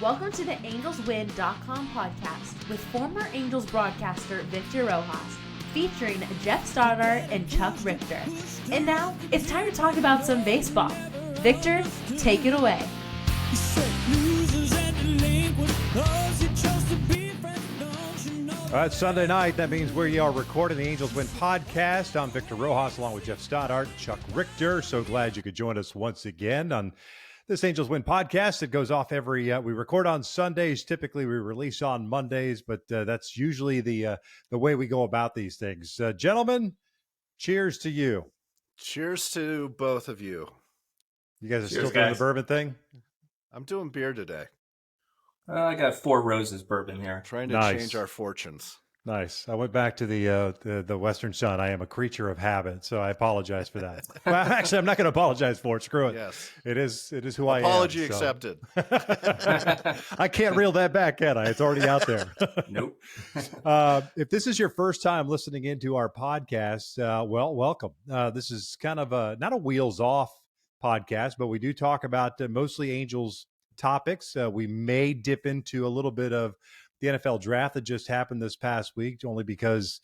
Welcome to the AngelsWin.com podcast with former Angels broadcaster Victor Rojas, featuring Geoff Stoddart and Chuck Richter. And now, it's time to talk about some baseball. Victor, take it away. All right, Sunday night, that means we are recording the Angels Win podcast. I'm Victor Rojas along with Geoff Stoddart, Chuck Richter. So glad you could join us once again on this Angels Win podcast. It goes off we record on Sundays. Typically, we release on Mondays, but that's usually the way we go about these things. Gentlemen, cheers to you. Cheers to both of you. You guys are still doing the bourbon thing? I'm doing beer today. I got Four Roses bourbon here. Trying to change our fortunes. Nice. I went back to the Western Sun. I am a creature of habit, so I apologize for that. Well, actually, I'm not going to apologize for it. Screw it. Yes. It is who I am. Apology accepted. I can't reel that back, can I? It's already out there. Nope. If this is your first time listening into our podcast, well, welcome. This is kind of not a wheels off podcast, but we do talk about mostly Angels topics. We may dip into a little bit of the NFL draft that just happened this past week, only because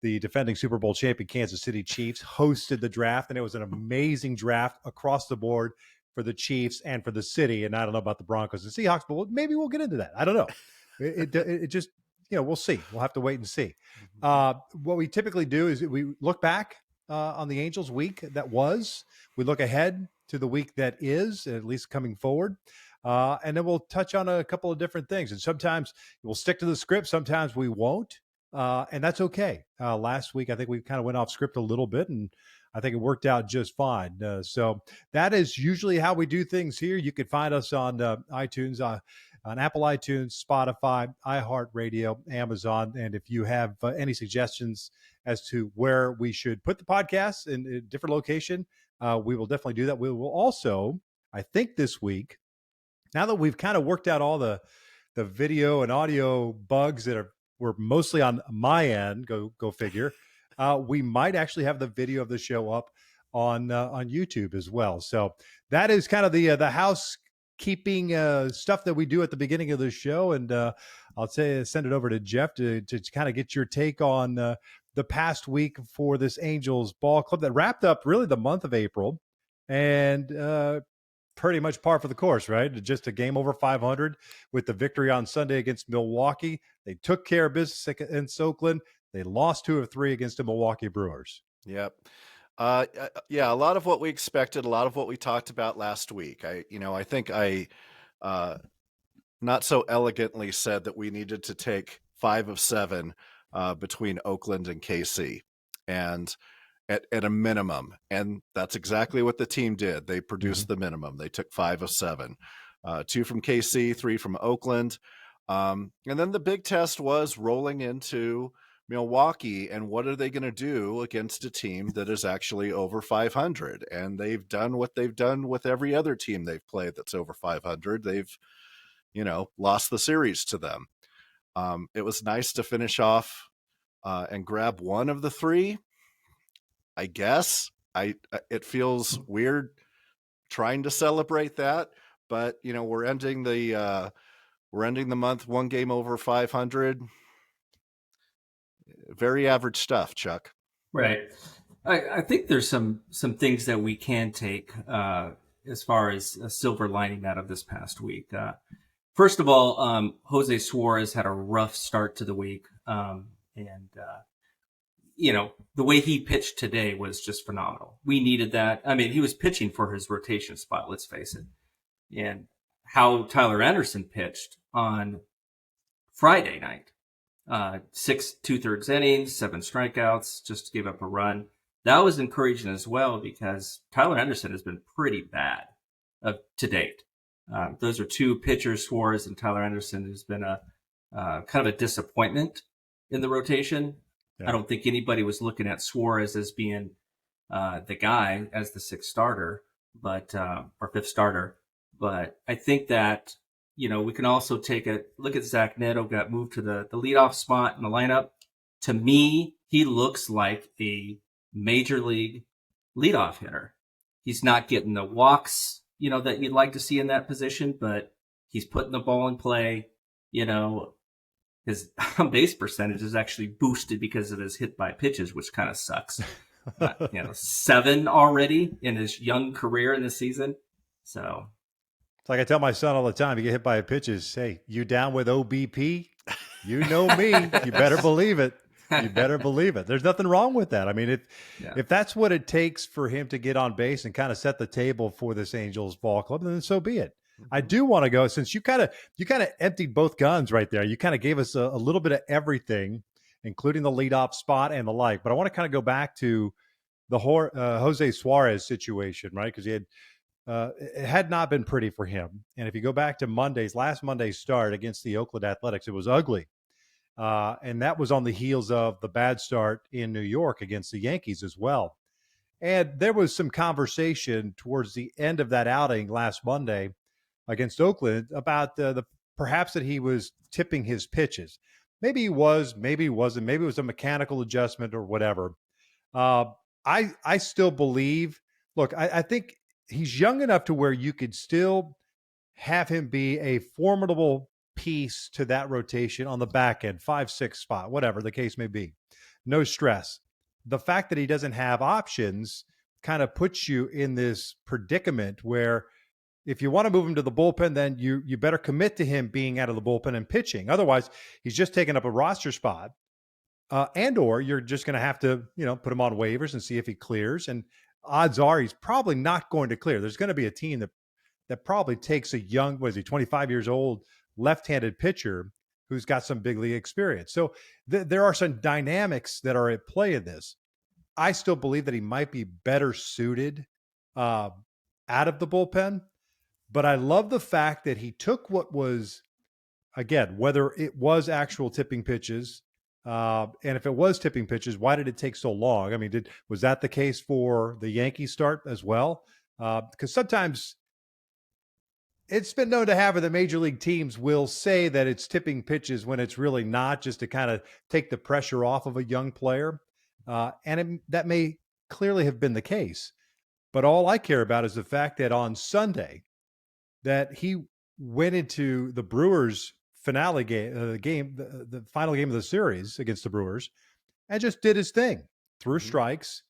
the defending Super Bowl champion Kansas City Chiefs hosted the draft, and it was an amazing draft across the board for the Chiefs and for the city. And I don't know about the Broncos and Seahawks, but maybe we'll get into that. I don't know. It just, we'll see. We'll have to wait and see. What we typically do is we look back on the Angels week that was. We look ahead to the week that is, at least coming forward. And then we'll touch on a couple of different things. And sometimes we'll stick to the script. Sometimes we won't. And that's okay. Last week, I think we kind of went off script a little bit, and I think it worked out just fine. So that is usually how we do things here. You can find us on iTunes, on Apple iTunes, Spotify, iHeartRadio, Amazon. And if you have any suggestions as to where we should put the podcast in a different location, we will definitely do that. We will also, I think this week, now that we've kind of worked out all the video and audio bugs that were mostly on my end, go figure, we might actually have the video of the show up on YouTube as well. So that is kind of the housekeeping stuff that we do at the beginning of the show. And I'll send it over to Geoff to kind of get your take on the past week for this Angels ball club that wrapped up really the month of April. And pretty much par for the course, right? Just a game over 500 with the victory on Sunday against Milwaukee. They took care of business against Oakland. They lost 2 of 3 against the Milwaukee Brewers. Yep. Yeah, a lot of what we expected, a lot of what we talked about last week. I think I not so elegantly said that we needed to take 5 of 7 between Oakland and KC. And at a minimum. And that's exactly what the team did. They produced the minimum. They took 5 of 7, 2 from KC, 3 from Oakland. And then the big test was rolling into Milwaukee. And what are they going to do against a team that is actually over 500? And they've done what they've done with every other team they've played that's over 500. They've, lost the series to them. It was nice to finish off and grab one of the 3. I guess it feels weird trying to celebrate that, but we're ending the month 1 game over 500. Very average stuff, Chuck. Right. I think there's some things that we can take as far as a silver lining out of this past week. First of all, Jose Suarez had a rough start to the week, the way he pitched today was just phenomenal. We needed that. I mean, he was pitching for his rotation spot, let's face it. And how Tyler Anderson pitched on Friday night, 6 2/3 innings, 7 strikeouts, just gave up a run. That was encouraging as well because Tyler Anderson has been pretty bad to date. Those are 2 pitchers, Suarez and Tyler Anderson, who's been a kind of a disappointment in the rotation. Yeah. I don't think anybody was looking at Suarez as being the guy as the 6th starter, but or 5th starter. But I think that we can also take a look at Zach Neto, got moved to the leadoff spot in the lineup. To me, he looks like a major league leadoff hitter. He's not getting the walks, that you'd like to see in that position, but He's putting the ball in play. His base percentage is actually boosted because of his hit by pitches, which kind of sucks. But, 7 already in his young career in the season. So it's like I tell my son all the time, you get hit by pitches, hey, you down with OBP? You know me. You better believe it. You better believe it. There's nothing wrong with that. I mean, if that's what it takes for him to get on base and kind of set the table for this Angels ball club, then so be it. I do want to go, since you kind of emptied both guns right there. You kind of gave us a little bit of everything, including the leadoff spot and the like. But I want to kind of go back to the Jose Suarez situation, right? Because it had not been pretty for him. And if you go back to last Monday's start against the Oakland Athletics, it was ugly. And that was on the heels of the bad start in New York against the Yankees as well. And there was some conversation towards the end of that outing last Monday against Oakland about perhaps that he was tipping his pitches. Maybe he was, maybe he wasn't. Maybe it was a mechanical adjustment or whatever. I still believe, look, I think he's young enough to where you could still have him be a formidable piece to that rotation on the back end, 5-6 spot, whatever the case may be. No stress. The fact that he doesn't have options kind of puts you in this predicament where if you want to move him to the bullpen, then you better commit to him being out of the bullpen and pitching. Otherwise, he's just taking up a roster spot. Or you're just going to have to, put him on waivers and see if he clears. And odds are he's probably not going to clear. There's going to be a team that probably takes a young, 25 years old, left-handed pitcher who's got some big league experience. So there are some dynamics that are at play in this. I still believe that he might be better suited out of the bullpen. But I love the fact that he took what was, again, whether it was actual tipping pitches, and if it was tipping pitches, why did it take so long? I mean, was that the case for the Yankees start as well? Because sometimes it's been known to happen that major league teams will say that it's tipping pitches when it's really not, just to kind of take the pressure off of a young player. That may clearly have been the case. But all I care about is the fact that on Sunday, that he went into the Brewers finale game, the final game of the series against the Brewers, and just did his thing, threw strikes,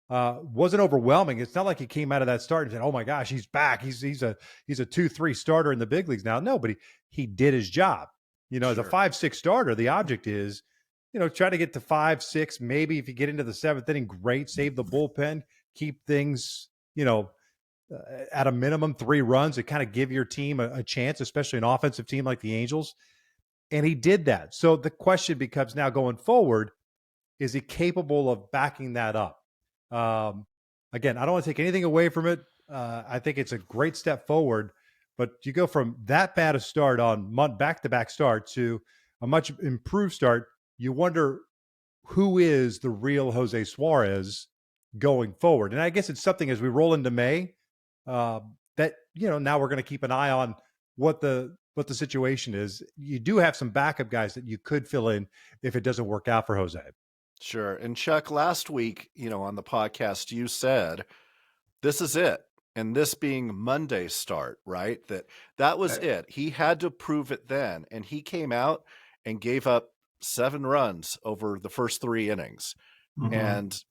wasn't overwhelming. It's not like he came out of that start and said, "Oh my gosh, he's back. He's a 2-3 starter in the big leagues now." No, but he did his job. As a 5-6 starter, the object is, try to get to 5-6. Maybe if you get into the 7th inning, great, save the bullpen, keep things, at a minimum 3 runs to kind of give your team a chance, especially an offensive team like the Angels. And he did that. So the question becomes now going forward, is he capable of backing that up? Again, I don't want to take anything away from it. I think it's a great step forward, but you go from that bad a start on back-to-back start to a much improved start. You wonder who is the real Jose Suarez going forward. And I guess it's something as we roll into May, that, now we're going to keep an eye on what the situation is. You do have some backup guys that you could fill in if it doesn't work out for Jose. Sure. And Chuck, last week, on the podcast, you said, this is it. And this being Monday's start, right? That was it. He had to prove it then. And he came out and gave up 7 runs over the first 3 innings. Mm-hmm. And,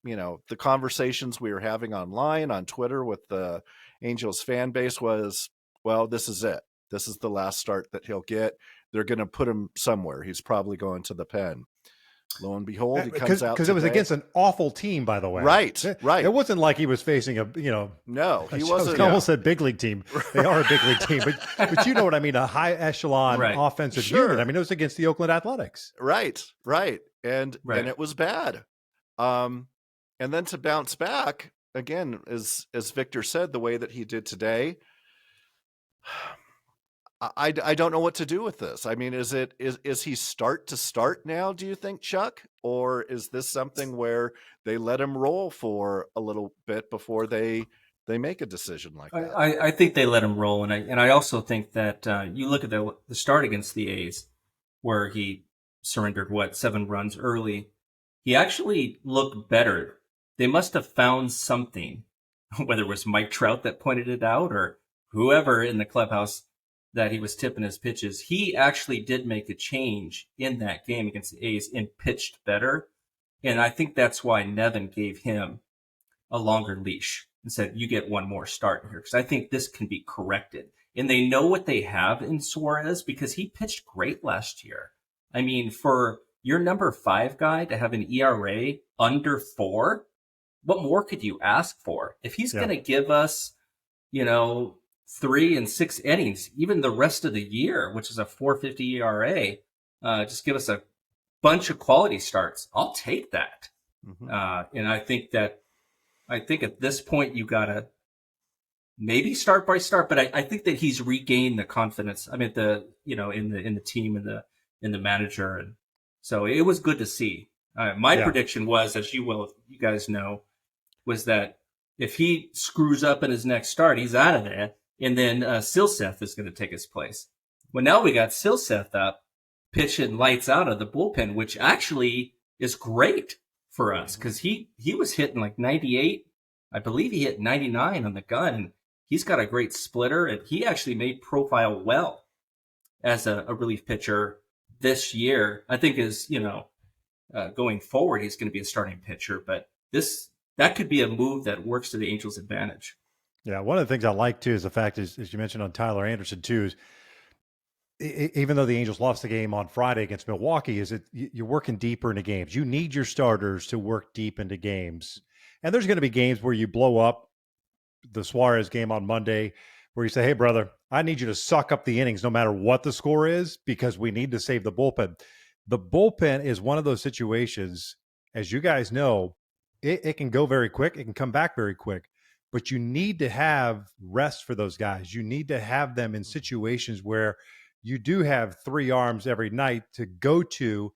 the conversations we were having online on Twitter with the Angels fan base was, well, this is it. This is the last start that he'll get. They're going to put him somewhere. He's probably going to the pen. Lo and behold, he comes out because it was against an awful team, by the way. Right. It wasn't like he was facing no, he wasn't. I almost said big league team. They are a big league team, but you know what I mean, a high echelon offensive unit. I mean, it was against the Oakland Athletics. Right. And it was bad. And then to bounce back again, as Victor said, the way that he did today, I don't know what to do with this. I mean, is he start to start now, do you think, Chuck? Or is this something where they let him roll for a little bit before they make a decision like that? I think they let him roll. And I also think that you look at the start against the A's where he surrendered, 7 runs early. He actually looked better. They must have found something, whether it was Mike Trout that pointed it out or whoever in the clubhouse, that he was tipping his pitches. He actually did make a change in that game against the A's and pitched better. And I think that's why Nevin gave him a longer leash and said, you get one more start here. Because I think this can be corrected. And they know what they have in Suarez because he pitched great last year. I mean, for your number 5 guy to have an ERA under 4, what more could you ask for? If he's going to give us, 3 and 6 innings, even the rest of the year, which is a 4.50 ERA, just give us a bunch of quality starts. I'll take that. Mm-hmm. And I think at this point you gotta maybe start by start, but I think that he's regained the confidence. I mean, in the team and in the manager, and so it was good to see. My prediction was, as you guys know, was that if he screws up in his next start, he's out of there. And then Silseth is going to take his place. Well, now we got Silseth up, pitching lights out of the bullpen, which actually is great for us because he was hitting like 98. I believe he hit 99 on the gun, and he's got a great splitter, and he actually made profile well as a relief pitcher this year. I think going forward, he's going to be a starting pitcher, but that could be a move that works to the Angels' advantage. Yeah, one of the things I like, too, is the fact, as you mentioned on Tyler Anderson, too, is even though the Angels lost the game on Friday against Milwaukee, is you're working deeper into games. You need your starters to work deep into games. And there's going to be games where you blow up the Suarez game on Monday where you say, hey, brother, I need you to suck up the innings no matter what the score is because we need to save the bullpen. The bullpen is one of those situations, as you guys know, it can go very quick. It can come back very quick. But you need to have rest for those guys. You need to have them in situations where you do have 3 arms every night to go to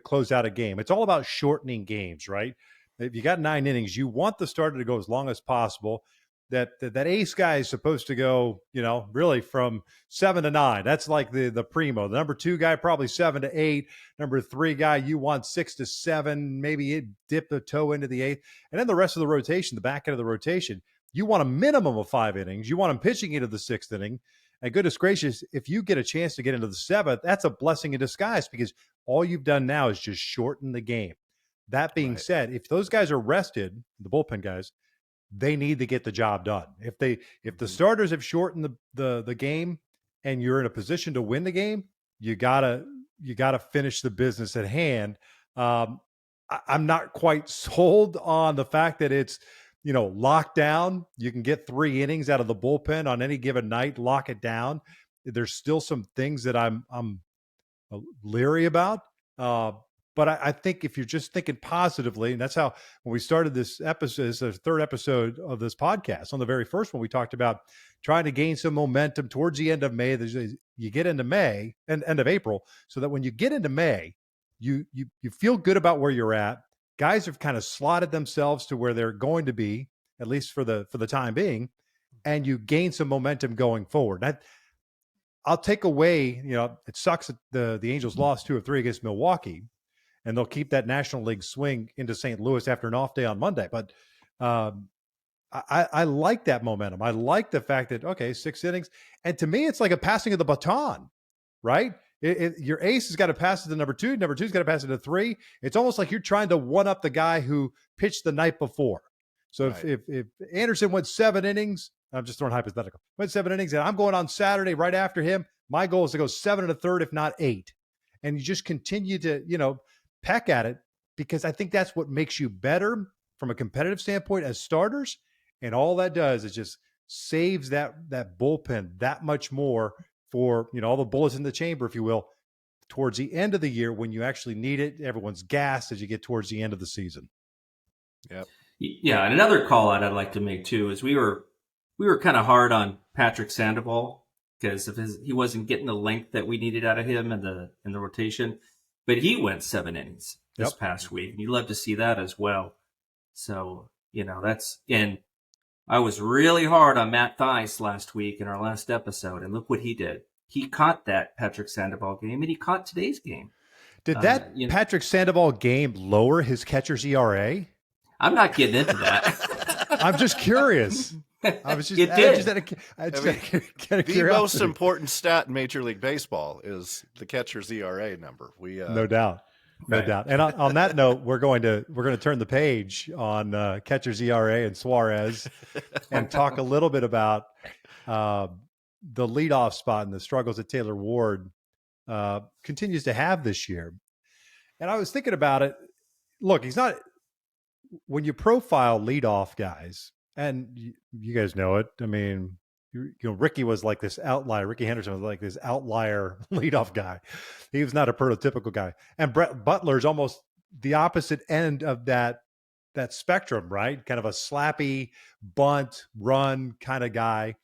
close out a game. It's all about shortening games, right? If you got 9 innings, you want the starter to go as long as possible. That ace guy is supposed to go, really from 7 to 9. That's like the primo. The number 2 guy, probably 7 to 8. Number 3 guy, you want 6 to 7. Maybe it dip the toe into the 8th. And then the rest of the rotation, the back end of the rotation, you want a minimum of 5 innings. You want them pitching into the 6th inning. And goodness gracious, if you get a chance to get into the 7th, that's a blessing in disguise because all you've done now is just shorten the game. That being said, if those guys are rested, the bullpen guys, they need to get the job done. If the starters have shortened the game and you're in a position to win the game, you gotta finish the business at hand. I'm not quite sold on the fact that it's locked down. You can get 3 innings out of the bullpen on any given night, lock it down. There's still some things that I'm leery about. But I think if you're just thinking positively, and that's how, when we started this episode, this is the 3rd episode of this podcast. On the very first one, we talked about trying to gain some momentum towards the end of May. You get into May and end of April, so that when you get into May, you feel good about where you're at. Guys have kind of slotted themselves to where they're going to be, at least for the time being, and you gain some momentum going forward. I'll take away, it sucks that the Angels lost 2 of 3 against Milwaukee, and they'll keep that National League swing into St. Louis after an off day on Monday. But I like that momentum. I like the fact that, 6 innings. And to me, it's like a passing of the baton, right? Your ace has got to pass it to number 2. Number 2's got to pass it to 3. It's almost like you're trying to one-up the guy who pitched the night before. So right. if Anderson went 7 innings, I'm just throwing hypothetical, went 7 innings, and I'm going on Saturday right after him, my goal is to go 7 1/3, if not 8. And you just continue to, peck at it, because I think that's what makes you better from a competitive standpoint as starters. And all that does is just saves that bullpen that much more for, all the bullets in the chamber, if you will, towards the end of the year when you actually need it. Everyone's gassed as you get towards the end of the season. Yep. Yeah. And another call out I'd like to make too is we were kind of hard on Patrick Sandoval because he wasn't getting the length that we needed out of him in the rotation. But he went 7 innings this past week. And you love to see that as well. So, and I was really hard on Matt Theis last week in our last episode. And look what he did. He caught that Patrick Sandoval game, and he caught today's game. Did that Patrick Sandoval game lower his catcher's ERA? I'm not getting into that. I'm just curious. I was just, It I did. just had a, I just had a The curiosity. most important stat in Major League Baseball is the catcher's ERA number. No doubt. No Right. doubt. And on that note, we're going to turn the page on catcher's ERA and Suarez and talk a little bit about the leadoff spot and the struggles that Taylor Ward continues to have this year. And I was thinking about it. Look, he's not when you profile leadoff guys, and you guys know it. I mean, Ricky was like this outlier. Ricky Henderson was like this outlier leadoff guy. He was not a prototypical guy. And Brett Butler's almost the opposite end of that spectrum, right? Kind of a slappy bunt run kind of guy.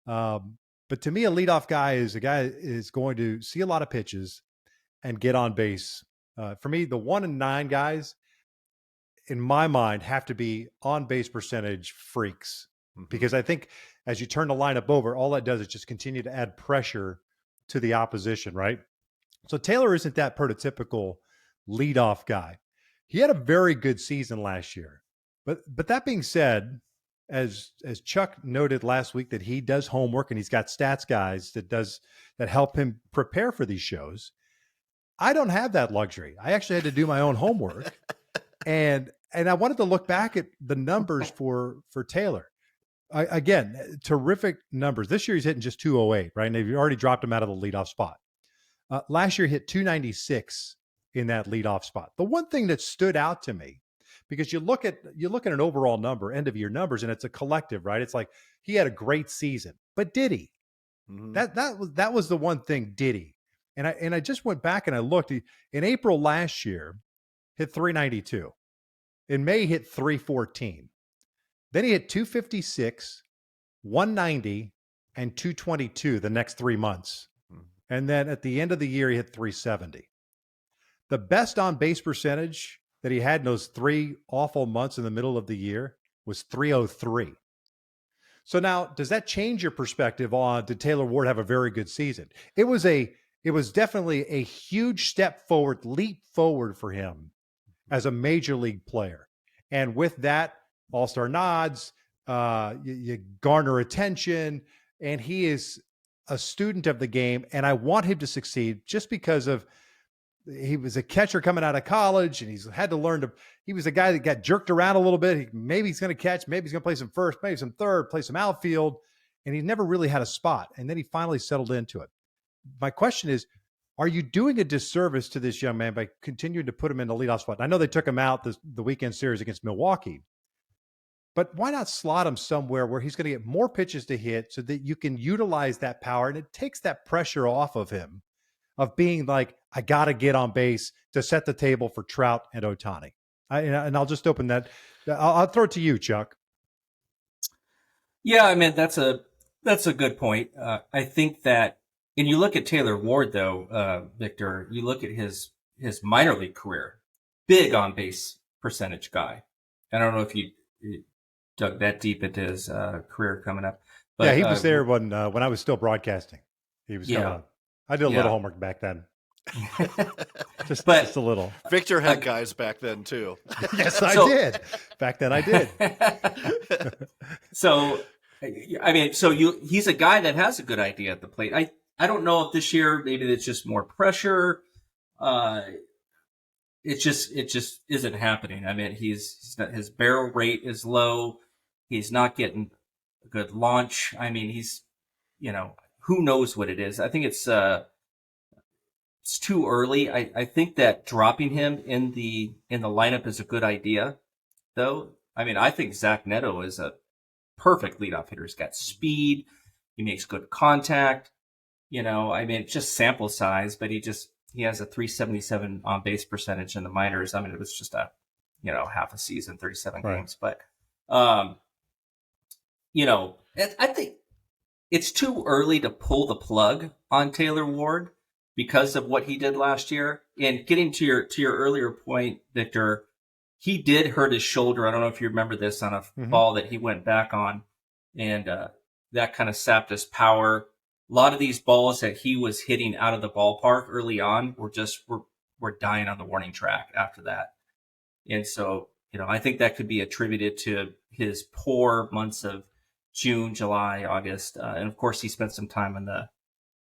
But to me, a leadoff guy is a guy is going to see a lot of pitches and get on base. For me, the 1 and 9 guys, in my mind, have to be on base percentage freaks, because I think as you turn the lineup over, all that does is just continue to add pressure to the opposition, right? So Taylor isn't that prototypical leadoff guy. He had a very good season last year, but that being said, as Chuck noted last week, that he does homework and he's got stats guys that help him prepare for these shows. I don't have that luxury. I actually had to do my own homework, and I wanted to look back at the numbers for Taylor. Again, terrific numbers. This year he's hitting just 208, right? And they've already dropped him out of the leadoff spot. Last year he hit 296 in that leadoff spot. The one thing that stood out to me, because you look at an overall number, end of year numbers, and it's a collective, right? It's like he had a great season, but did he? Mm-hmm. That was the one thing. Did he? And I just went back and I looked. In April last year, hit 392. In May, he hit 314. Then he hit 256, 190, and 222 the next 3 months. And then at the end of the year, he hit 370. The best on base percentage that he had in those 3 awful months in the middle of the year was 303. So now, does that change your perspective on, did Taylor Ward have a very good season? It was definitely a huge step forward, leap forward for him as a major league player. And with that, all-star nods, you garner attention, and he is a student of the game. And I want him to succeed just because of, he was a catcher coming out of college, and he's had to learn to, he was a guy that got jerked around a little bit. Maybe he's going to catch, maybe he's going to play some first, maybe some third, play some outfield. And he never really had a spot. And then he finally settled into it. My question is, are you doing a disservice to this young man by continuing to put him in the leadoff spot? I know they took him out the weekend series against Milwaukee, but why not slot him somewhere where he's going to get more pitches to hit so that you can utilize that power, and it takes that pressure off of him of being like, I got to get on base to set the table for Trout and Ohtani. And I'll just open that. I'll throw it to you, Chuck. Yeah, I mean, that's a good point. I think that, and you look at Taylor Ward, though, Victor, you look at his minor league career, big on base percentage guy. I don't know if you dug that deep into his career coming up. But, yeah, he was there when I was still broadcasting. He was coming on. I did a little homework back then. just a little. Victor had guys back then too. Yes, I did. Back then I did. So, I mean, he's a guy that has a good idea at the plate. I don't know if this year, maybe it's just more pressure. It just isn't happening. I mean, he's not, his barrel rate is low. He's not getting a good launch. I mean, he's, who knows what it is. I think it's too early. I think that dropping him in the lineup is a good idea, though. I mean, I think Zach Neto is a perfect leadoff hitter. He's got speed. He makes good contact. I mean, it's just sample size, but he has a 377 on base percentage in the minors. I mean, it was just half a season, 37 games, but, I think it's too early to pull the plug on Taylor Ward because of what he did last year. And getting to your earlier point, Victor, he did hurt his shoulder. I don't know if you remember this, on a ball that he went back on, and that kind of sapped his power. A lot of these balls that he was hitting out of the ballpark early on were dying on the warning track after that. And so, I think that could be attributed to his poor months of June, July, August, and of course he spent some time on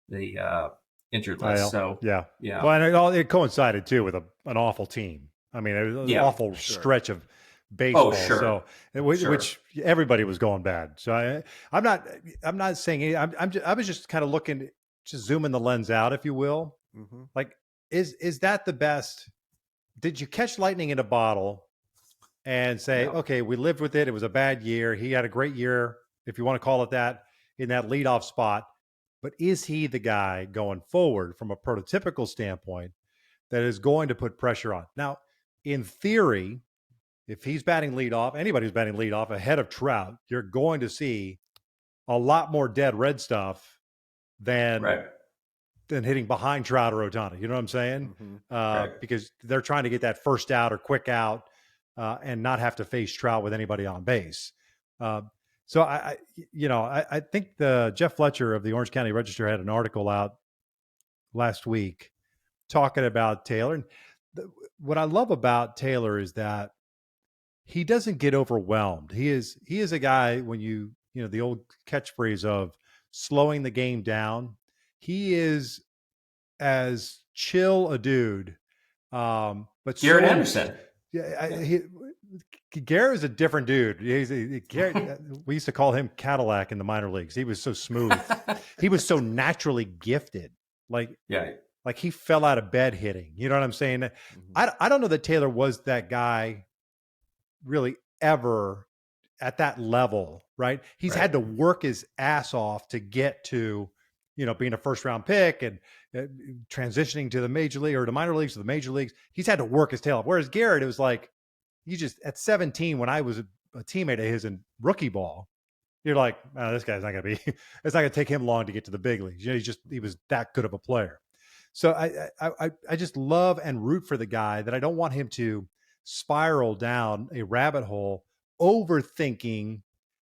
the injured list. So yeah. yeah. Well, and it coincided too with an awful team. I mean, it was an awful stretch of baseball. So which everybody was going bad. So I'm not saying I was just kind of looking, just zooming the lens out, if you will. Mm-hmm. Like, is that the best? Did you catch lightning in a bottle and say, okay, we lived with it. It was a bad year. He had a great year, if you want to call it that, in that leadoff spot. But is he the guy going forward from a prototypical standpoint that is going to put pressure on? Now, in theory, if he's batting leadoff, anybody who's batting leadoff ahead of Trout, you're going to see a lot more dead red stuff than hitting behind Trout or Ohtani. You know what I'm saying? Mm-hmm. Because they're trying to get that first out or quick out and not have to face Trout with anybody on base. So I think the Jeff Fletcher of the Orange County Register had an article out last week talking about Taylor. And what I love about Taylor is that he doesn't get overwhelmed. He is a guy, when the old catchphrase of slowing the game down, he is as chill a dude. But Garrett Anderson. Yeah, Garrett is a different dude. Garrett, we used to call him Cadillac in the minor leagues. He was so smooth. He was so naturally gifted. Like he fell out of bed hitting. You know what I'm saying? Mm-hmm. I don't know that Taylor was that guy really ever at that level, right? He's had to work his ass off to get to, being a first round pick and transitioning to the major league or the minor leagues to the major leagues. He's had to work his tail off. Whereas Garrett, it was like, you just at 17, when I was a teammate of his in rookie ball, you're like, oh, this guy's not going to be, it's not going to take him long to get to the big leagues. He was that good of a player. So I just love and root for the guy, that I don't want him to spiral down a rabbit hole, overthinking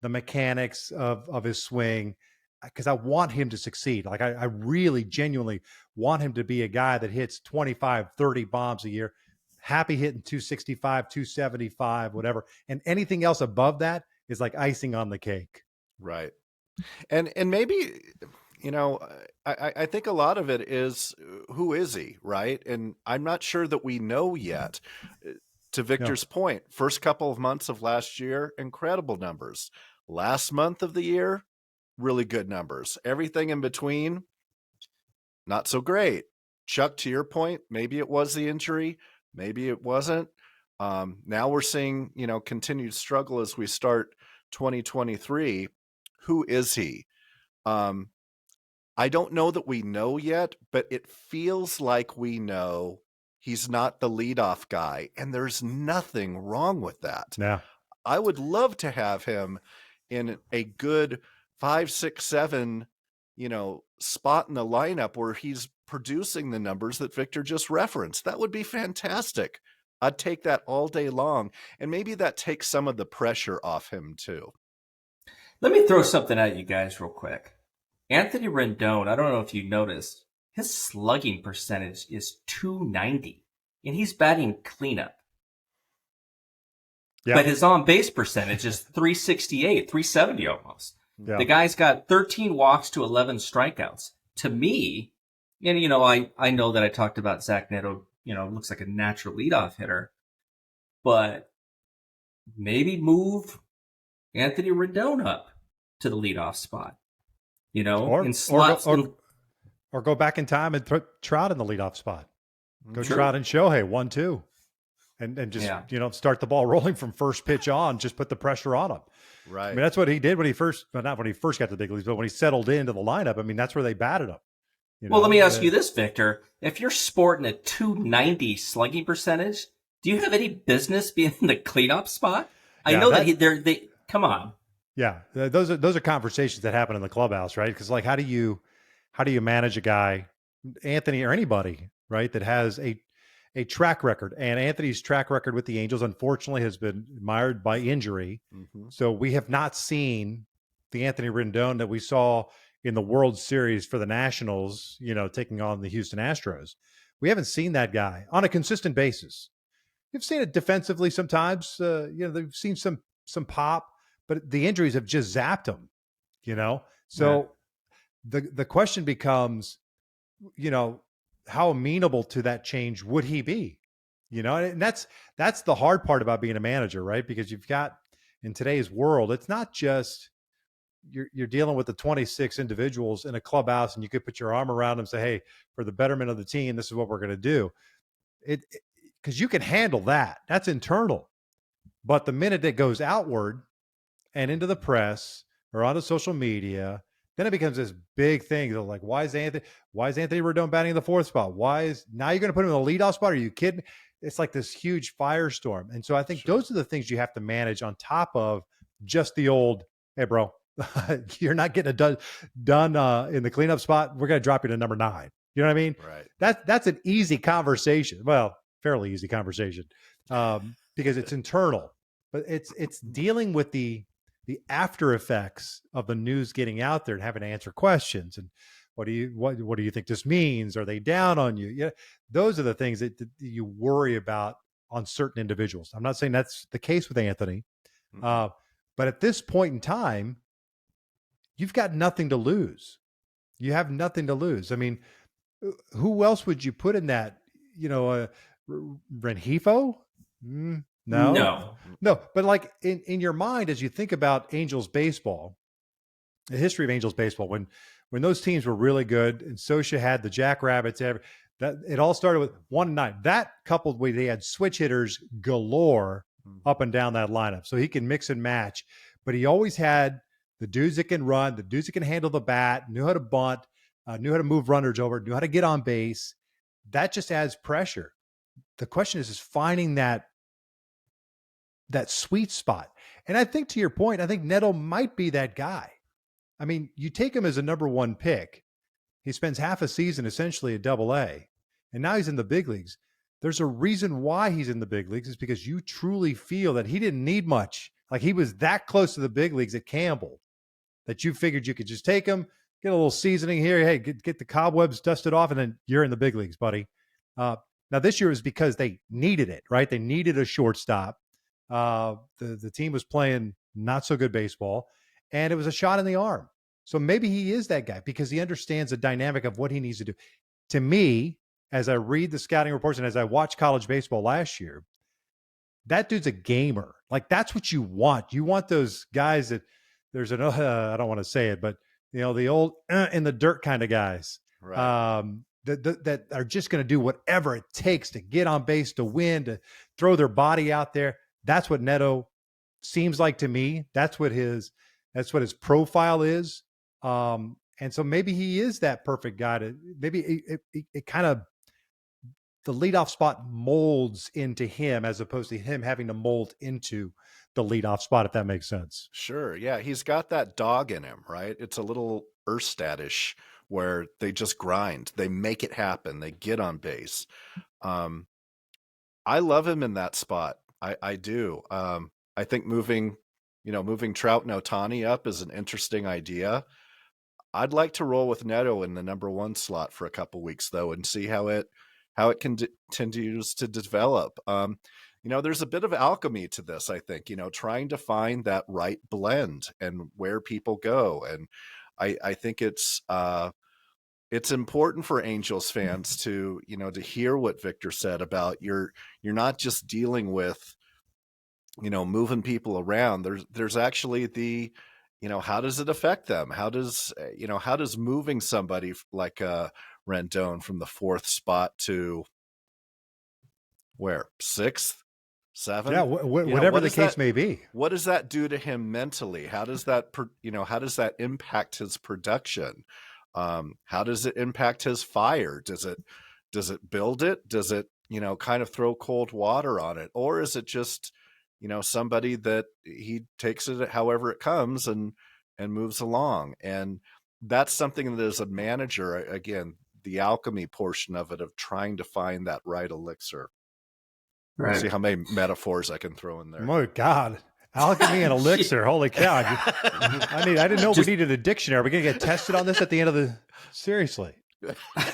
the mechanics of his swing, because I want him to succeed. Like I really genuinely want him to be a guy that hits 25, 30 bombs a year, happy hitting 265, 275, whatever. And anything else above that is like icing on the cake. Right. And maybe, I think a lot of it is, who is he? Right. And I'm not sure that we know yet. To Victor's point, first couple of months of last year, incredible numbers. Last month of the year, really good numbers. Everything in between, not so great. Chuck, to your point, maybe it was the injury, maybe it wasn't. Now we're seeing, continued struggle as we start 2023. Who is he? I don't know that we know yet, but it feels like we know he's not the leadoff guy, and there's nothing wrong with that. Yeah. I would love to have him in a good 5, 6, 7, spot in the lineup where he's producing the numbers that Victor just referenced. That would be fantastic. I'd take that all day long. And maybe that takes some of the pressure off him too. Let me throw something at you guys real quick. Anthony Rendon, I don't know if you noticed, his slugging percentage is .290, and he's batting cleanup. Yeah. But his on-base percentage is .368, .370 almost. Yeah. The guy's got 13 walks to 11 strikeouts. To me, and I know that I talked about Zach Neto, looks like a natural leadoff hitter, but maybe move Anthony Rendon up to the leadoff spot. Or go back in time and put Trout in the leadoff spot. Go Trout and Shohei 1-2, and just start the ball rolling from first pitch on. Just put the pressure on him. Right. I mean, that's what he did when he first, but not when he first got to the big leagues, but when he settled into the lineup. I mean, that's where they batted him. Well, let me ask you this, Victor: if you're sporting a .290 slugging percentage, do you have any business being in the cleanup spot? I know that they come on. Yeah, those are conversations that happen in the clubhouse, right? Because how do you manage a guy, Anthony or anybody, right, that has a track record? And Anthony's track record with the Angels, unfortunately, has been mired by injury. Mm-hmm. So we have not seen the Anthony Rendon that we saw in the World Series for the Nationals, taking on the Houston Astros. We haven't seen that guy on a consistent basis. You've seen it defensively sometimes. They've seen some pop. but the injuries have just zapped him, So the question becomes, how amenable to that change would he be? And that's the hard part about being a manager, right? Because you've got, in today's world, it's not just you're dealing with the 26 individuals in a clubhouse, and you could put your arm around them and say, hey, for the betterment of the team, this is what we're going to do. Because you can handle that. That's internal. But the minute it goes outward and into the press or onto social media, then it becomes this big thing. They're like, why is Anthony Rendon batting in the fourth spot? Now you're going to put him in the leadoff spot? Are you kidding? It's like this huge firestorm. And so I think those are the things you have to manage on top of just the old, hey, bro, you're not getting it done in the cleanup spot. We're going to drop you to number 9. You know what I mean? Right. That's an easy conversation. Well, fairly easy conversation because it's internal, but it's dealing with the after effects of the news getting out there and having to answer questions. And what do you think this means? Are they down on you? Yeah, those are the things that you worry about on certain individuals. I'm not saying that's the case with Anthony, but at this point in time, you've got nothing to lose. You have nothing to lose. I mean, who else would you put in that? Rengifo? No. But like in your mind, as you think about Angels baseball, the history of Angels baseball, when those teams were really good, and Scioscia had the Jackrabbits, that it all started with 1-9. That coupled with they had switch hitters galore up and down that lineup, so he can mix and match. But he always had the dudes that can run, the dudes that can handle the bat, knew how to bunt, knew how to move runners over, knew how to get on base. That just adds pressure. The question is finding that sweet spot. And I think, to your point, I think Neto might be that guy. I mean, you take him as a number 1 pick. He spends half a season essentially at AA, and now he's in the big leagues. There's a reason why he's in the big leagues. Is because you truly feel that he didn't need much. Like, he was that close to the big leagues at Campbell that you figured you could just take him, get a little seasoning here. Hey, get the cobwebs dusted off, and then you're in the big leagues, buddy. Now this year is because they needed it, right? They needed a shortstop. The team was playing not so good baseball, and it was a shot in the arm. So maybe he is that guy because he understands the dynamic of what he needs to do. To me, as I read the scouting reports and as I watched college baseball last year, that dude's a gamer. Like, that's what you want. You want those guys that there's an, I don't want to say it, but the old in the dirt kind of guys. Right. That are just going to do whatever it takes to get on base, to win, to throw their body out there. That's what Neto seems like to me. That's what his profile is. And so maybe he is that perfect guy to maybe it kind of, the leadoff spot molds into him as opposed to him having to mold into the leadoff spot, if that makes sense. Sure. Yeah. He's got that dog in him, right? It's a little Erstad-ish where they just grind, they make it happen, they get on base. I love him in that spot. I do. I think moving Trout and Ohtani up is an interesting idea. I'd like to roll with Neto in the number 1 slot for a couple weeks though, and see how it continues to develop. There's a bit of alchemy to this, I think, trying to find that right blend and where people go. And I think it's important for Angels fans to hear what Victor said about you're not just dealing with, moving people around. There's actually the, how does it affect them? How does moving somebody like Rendon from the 4th spot to where, 6th, 7th? Yeah, whatever the case may be. What does that do to him mentally? How does that impact his production? How does it impact his fire? Does it build it? Does it, kind of throw cold water on it? Or is it just, somebody that he takes it however it comes and moves along? And that's something that, as a manager, again, the alchemy portion of it, of trying to find that right elixir. Right. See how many metaphors I can throw in there. Oh God. Alchemy and elixir. Holy cow. I didn't know we needed a dictionary. Are we going to get tested on this at the end of the... Seriously. I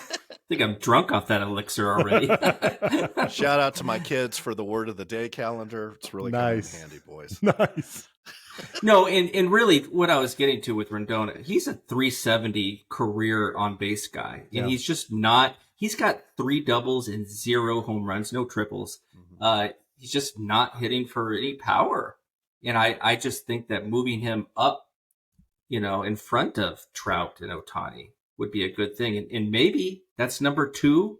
think I'm drunk off that elixir already. Shout out to my kids for the word of the day calendar. It's really nice. Coming in handy, boys. Nice. No, and really what I was getting to with Rendon, he's a 370 career on base guy. And he's just not, he's got 3 doubles and 0 home runs, no triples. He's just not hitting for any power. And I just think that moving him up, in front of Trout and Ohtani would be a good thing. And maybe that's number 2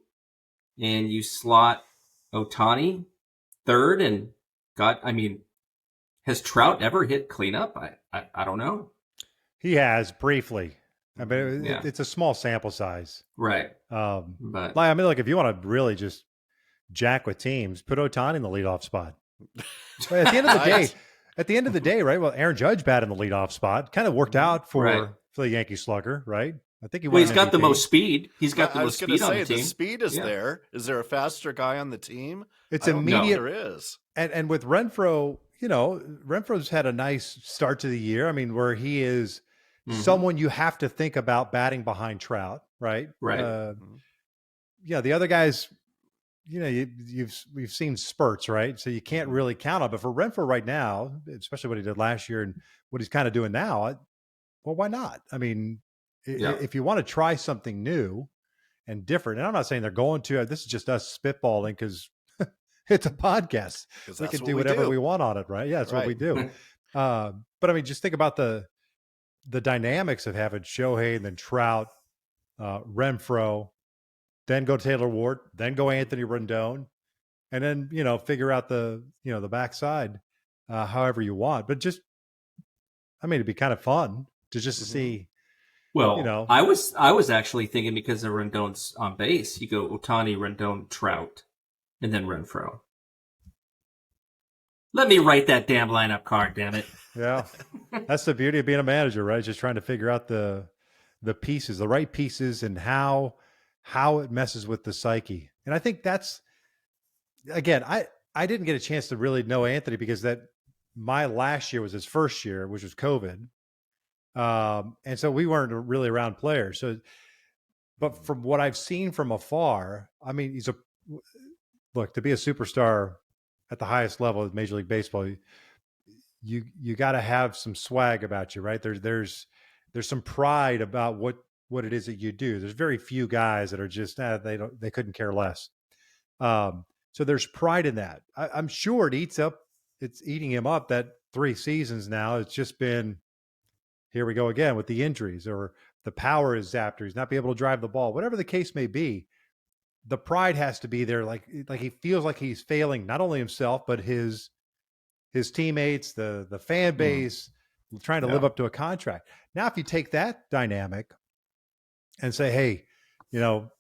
and you slot Ohtani third and has Trout ever hit cleanup? I don't know. He has briefly. I mean, it's a small sample size. Right. But if you want to really just jack with teams, put Ohtani in the leadoff spot. But at the end of the day, right? Well, Aaron Judge batted in the leadoff spot. Kind of worked out for the Yankee slugger, right? I think he's got the most speed. He's got the most speed on the team. The speed is there. Is there a faster guy on the team? It's immediate. There is. And with Renfroe, Renfroe's had a nice start to the year. I mean, where he is someone you have to think about batting behind Trout, right? Right. The other guys, we've seen spurts, right? So you can't really count on. But for Renfroe right now, especially what he did last year and what he's kind of doing now, well, why not? I mean, if you want to try something new and different, and I'm not saying they're going to, this is just us spitballing because it's a podcast. We can do whatever we want on it, right? Yeah, that's what we do. But I mean, just think about the dynamics of having Shohei and then Trout, Renfroe, then go Taylor Ward, then go Anthony Rendon, and then, figure out the backside however you want. But just, it'd be kind of fun to just see. Well, I was actually thinking because of Rendon's on base, you go Ohtani, Rendon, Trout, and then Renfroe. Let me write that damn lineup card, damn it. Yeah. That's the beauty of being a manager, right? Just trying to figure out the pieces, the right pieces, and how it messes with the psyche. And I think that's, again, I didn't get a chance to really know Anthony because my last year was his first year, which was COVID. And so we weren't really around players. But from what I've seen from afar, I mean, to be a superstar at the highest level of Major League Baseball, you got to have some swag about you, right? There's some pride about what it is that you do. There's very few guys that are just, they couldn't care less. So there's pride in that. I'm sure it's eating him up that 3 seasons now. It's just been, here we go again with the injuries, or the power is zapped, or he's not be able to drive the ball, whatever the case may be. The pride has to be there. Like he feels like he's failing, not only himself, but his teammates, the fan base, trying to live up to a contract. Now, if you take that dynamic and say, hey,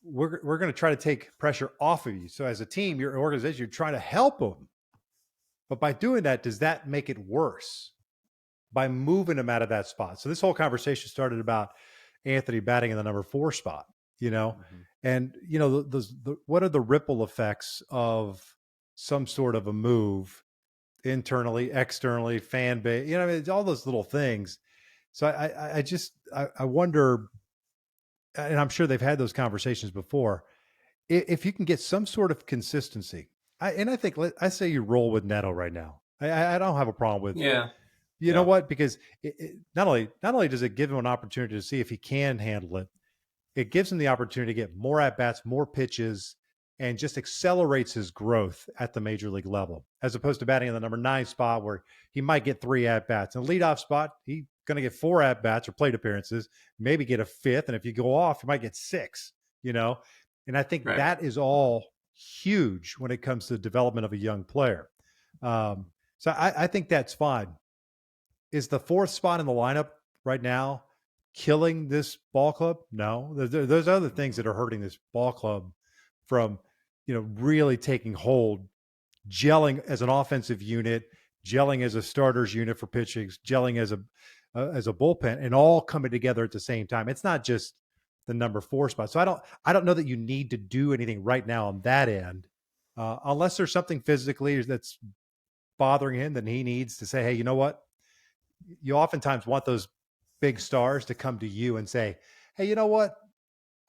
we're going to try to take pressure off of you. So as a team, your organization, you're trying to help them. But by doing that, does that make it worse? By moving him out of that spot. So this whole conversation started about Anthony batting in the number 4 spot, and what are the ripple effects of some sort of a move internally, externally, fan base, it's all those little things. So I wonder, and I'm sure they've had those conversations before, if you can get some sort of consistency. I think, I say you roll with Neto right now. I don't have a problem with You know what? Because it not only does it give him an opportunity to see if he can handle it, it gives him the opportunity to get more at-bats, more pitches, and just accelerates his growth at the major league level, as opposed to batting in the number 9 spot where he might get 3 at-bats. In the leadoff spot, he's going to get 4 at-bats or plate appearances, maybe get a 5th, and if you go off, you might get 6, And I think that is all huge when it comes to the development of a young player. So I think that's fine. Is the 4th spot in the lineup right now killing this ball club? No, there's other things that are hurting this ball club from, really taking hold, gelling as an offensive unit, gelling as a starters unit for pitching, gelling as a bullpen, and all coming together at the same time. It's not just the number 4 spot. So I don't know that you need to do anything right now on that end, unless there's something physically that's bothering him, then he needs to say, hey, you know what? You oftentimes want those big stars to come to you and say, hey, you know what?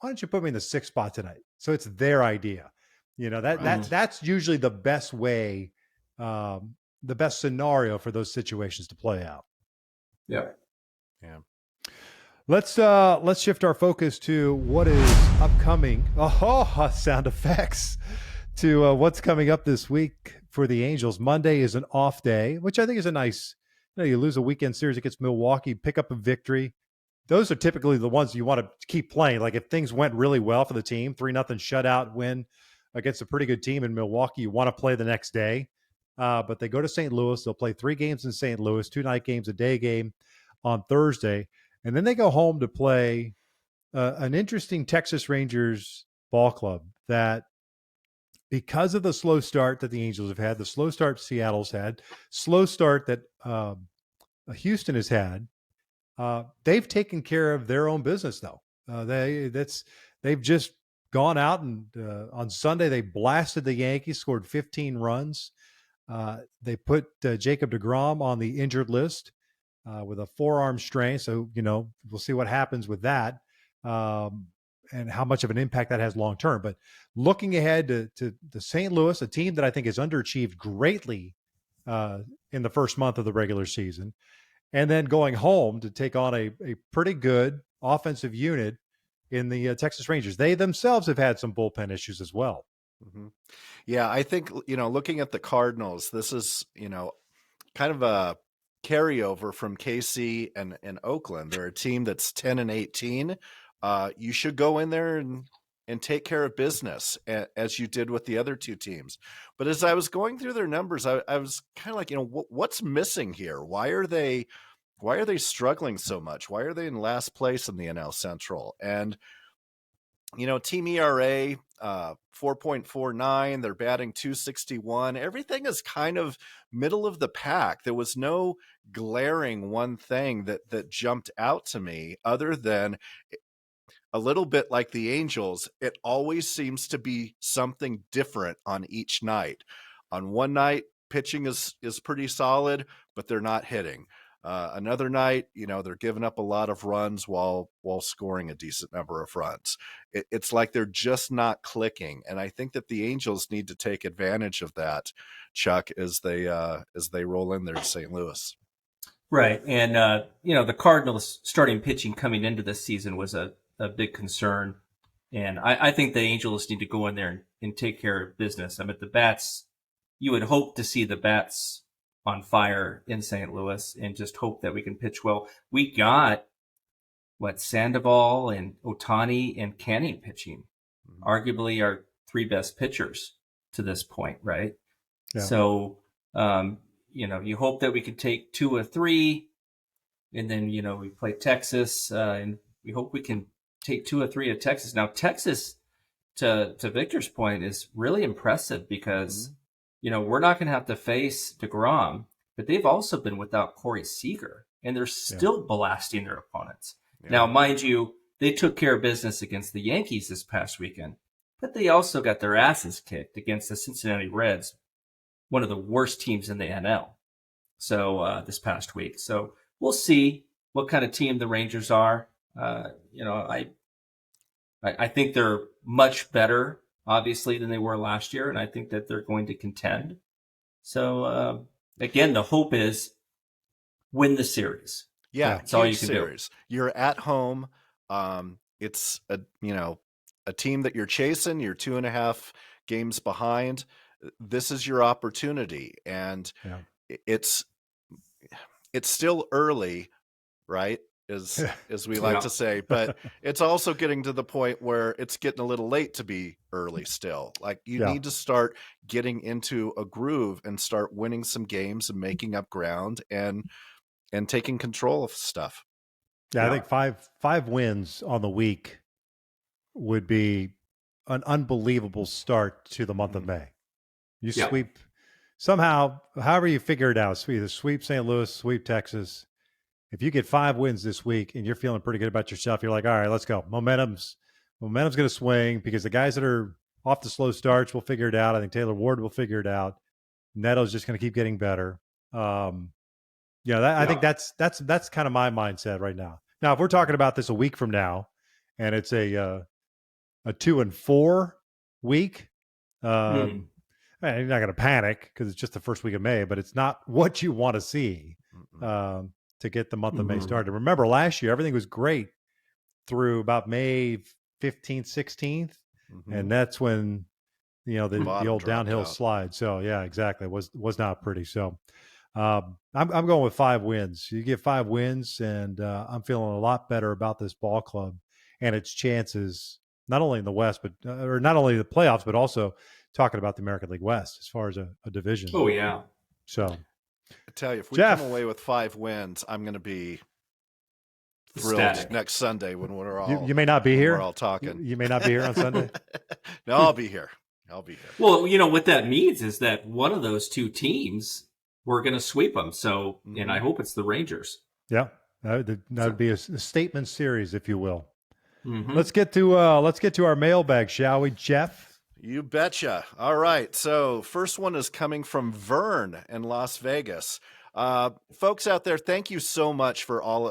Why don't you put me in the 6th spot tonight? So it's their idea. That's usually the best way, the best scenario for those situations to play out. Yeah. Yeah. Let's shift our focus to what is upcoming. Oh, sound effects to what's coming up this week for the Angels. Monday is an off day, which I think is a nice. You lose a weekend series against Milwaukee, pick up a victory. Those are typically the ones you want to keep playing. Like if things went really well for the team, 3-0 shutout win against a pretty good team in Milwaukee, you want to play the next day. But they go to St. Louis. They'll play 3 games in St. Louis, 2 night games, a day game on Thursday. And then they go home to play an interesting Texas Rangers ball club that, because of the slow start that the Angels have had, the slow start Seattle's had, slow start that Houston has had, they've taken care of their own business, though. They've just gone out and on Sunday they blasted the Yankees, scored 15 runs. They put Jacob deGrom on the injured list with a forearm strain. So, we'll see what happens with that and how much of an impact that has long term. But looking ahead to St. Louis, a team that I think has underachieved greatly in the first month of the regular season, and then going home to take on a pretty good offensive unit in the Texas Rangers. They themselves have had some bullpen issues as well. Mm-hmm. Yeah, I think, looking at the Cardinals, this is, kind of a carryover from KC and Oakland. They're a team that's 10-18. You should go in there and take care of business as you did with the other 2 teams. But as I was going through their numbers, I was kind of like, what's missing here? Why are they struggling so much? Why are they in last place in the NL Central? And, team ERA, 4.49, they're batting .261. Everything is kind of middle of the pack. There was no glaring one thing that jumped out to me other than a little bit like the Angels. It always seems to be something different on each night. On one night, pitching is pretty solid, but they're not hitting. Another night, they're giving up a lot of runs while scoring a decent number of runs. It's like they're just not clicking, and I think that the Angels need to take advantage of that, Chuck, as they roll in there to St. Louis. Right, and the Cardinals' starting pitching coming into this season was a big concern, and I think the Angels need to go in there and take care of business. I mean, the bats, you would hope to see the bats on fire in St. Louis and just hope that we can pitch well. We got Sandoval and Ohtani and Canning pitching, arguably our 3 best pitchers to this point, right? Yeah. So, you hope that we could take 2 or 3, and then, we play Texas, and we hope we can take 2 or 3 of Texas. Now, Texas, to Victor's point, is really impressive because we're not going to have to face deGrom, but they've also been without Corey Seager, and they're still blasting their opponents. Yeah. Now, mind you, they took care of business against the Yankees this past weekend, but they also got their asses kicked against the Cincinnati Reds, one of the worst teams in the NL. So this past week. So we'll see what kind of team the Rangers are. I think they're much better, obviously, than they were last year, and I think that they're going to contend. So, again, the hope is win the series. Yeah, that's all you can do. You're at home. It's a team that you're chasing. You're 2.5 games behind. This is your opportunity, and it's still early, right? As we like to say, but it's also getting to the point where it's getting a little late to be early still. Like you need to start getting into a groove and start winning some games and making up ground and taking control of stuff. Yeah, I think five wins on the week would be an unbelievable start to the month of May. You sweep somehow, however you figure it out, either sweep St. Louis, sweep Texas. If you get 5 wins this week and you're feeling pretty good about yourself, you're like, all right, let's go. Momentum's going to swing because the guys that are off the slow starts will figure it out. I think Taylor Ward will figure it out. Neto's just going to keep getting better. I think that's kind of my mindset right now. Now, if we're talking about this a week from now, and it's a 2-4 week, you're not going to panic because it's just the first week of May, but it's not what you want to see. to get the month of May Mhm. started. Remember last year, everything was great through about May 15th, 16th. Mhm. And that's when, the Bottom old dropped downhill out. slide. So yeah, exactly. It was not pretty. So I'm going with 5 wins. You get 5 wins, and I'm feeling a lot better about this ball club and its chances, not only in the West, but or not only the playoffs, but also talking about the American League West as far as a division. Oh yeah. So I tell you, if we Jeff. come away with 5 wins, I'm going to be thrilled Ecstatic. next Sunday when we're all you may not be when here. We're all talking. You may not be here on Sunday. No, I'll be here. Well, what that means is that one of those 2 teams, we're going to sweep them. So, and I hope it's the Rangers. Yeah, that would be a statement series, if you will. Mhm. Let's get to our mailbag, shall we, Jeff? You betcha. All right. So first one is coming from Vern in Las Vegas. Folks out there, thank you so much for all.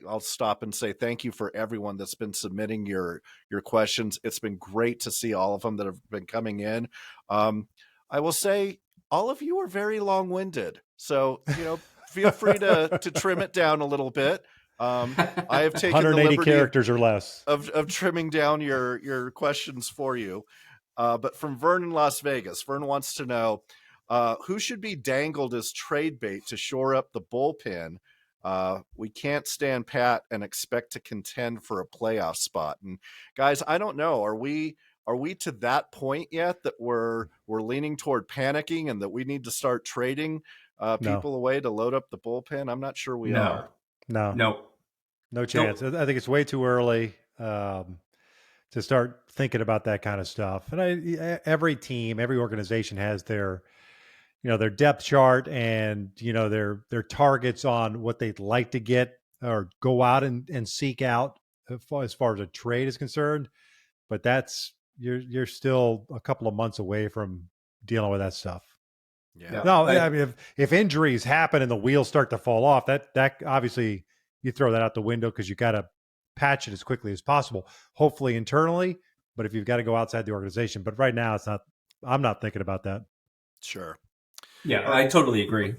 I'll stop and say thank you for everyone that's been submitting your questions. It's been great to see all of them that have been coming in. I will say all of you are very long-winded, so feel free to trim it down a little bit. I have taken 180 the liberty characters or less of trimming down your questions for you. But from Vern in Las Vegas, Vern wants to know who should be dangled as trade bait to shore up the bullpen. We can't stand pat and expect to contend for a playoff spot. And guys, I don't know. Are we to that point yet that we're leaning toward panicking and that we need to start trading people away to load up the bullpen? I'm not sure we are. No chance. Nope. I think it's way too early to start thinking about that kind of stuff. And every team, every organization has their depth chart and their targets on what they'd like to get or go out and seek out as far as a trade is concerned. But that's you're still a couple of months away from dealing with that stuff. Yeah. No, I mean if injuries happen and the wheels start to fall off, that obviously you throw that out the window because you got to patch it as quickly as possible, hopefully internally. But if you've got to go outside the organization, but right now I'm not thinking about that. Sure. Yeah, I totally agree.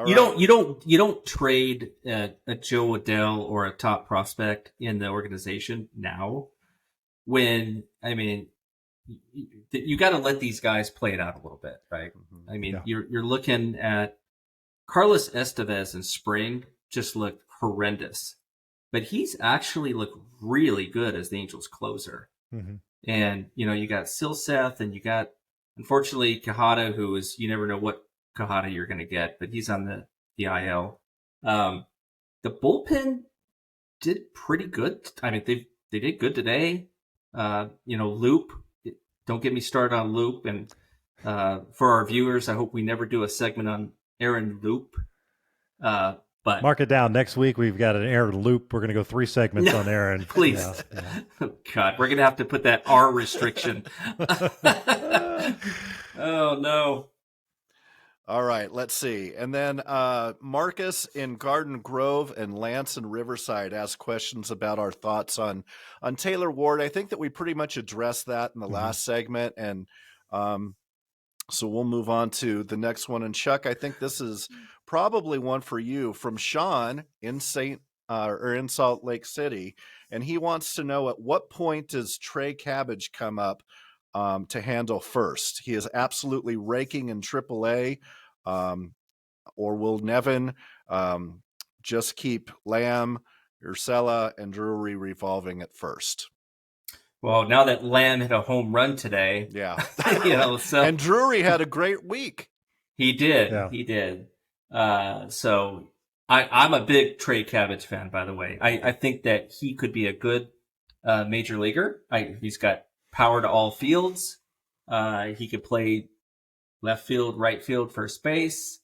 You don't trade a Joe Adele or a top prospect in the organization now. When you got to let these guys play it out a little bit, right? I mean, you're looking at Carlos Estevez in spring just looked horrendous, but he's actually looked really good as the Angels closer. Mm-hmm. And you got Silseth, and you got unfortunately Quijada, who is you never know what Quijada you're going to get, but he's on the IL. The bullpen did pretty good. I mean, they did good today. Loop. Don't get me started on Loop. And for our viewers, I hope we never do a segment on Aaron Loop. But mark it down. Next week we've got an Aaron Loop. We're going to go 3 segments on Aaron. Please. Yeah. Oh, God, we're going to have to put that R restriction. Oh no. All right, let's see. And then Marcus in Garden Grove and Lance in Riverside asked questions about our thoughts on Taylor Ward. I think that we pretty much addressed that in the last segment. And so we'll move on to the next one. And Chuck, I think this is probably one for you from Sean in Salt Lake City. And he wants to know at what point does Trey Cabbage come up to handle first? He is absolutely raking in AAA. Or will Nevin just keep Lamb, Urshela, and Drury revolving at first? Well, now that Lamb hit a home run today, yeah, so and Drury had a great week. He did, he did. So I'm a big Trey Cabbage fan, by the way. I think that he could be a good major leaguer. He's got power to all fields. He could play left field, right field, first base.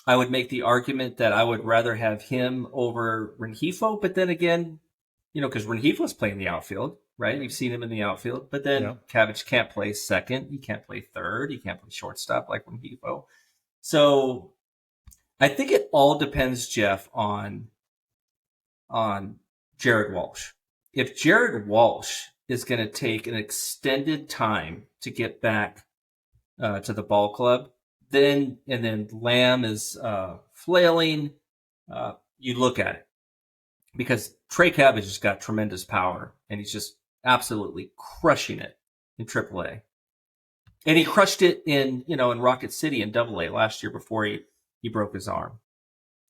I would make the argument that I would rather have him over Rengifo, but then again, because Rengifo's playing the outfield, right? You've seen him in the outfield, but then Cabbage can't play second. He can't play third. He can't play shortstop like Rengifo. So I think it all depends, Jeff, on Jared Walsh. If Jared Walsh is going to take an extended time to get back to the ball club, then Lamb is flailing, you look at it. Because Trey Cabbage has got tremendous power, and he's just absolutely crushing it in AAA. And he crushed it in Rocket City in AA last year before he broke his arm.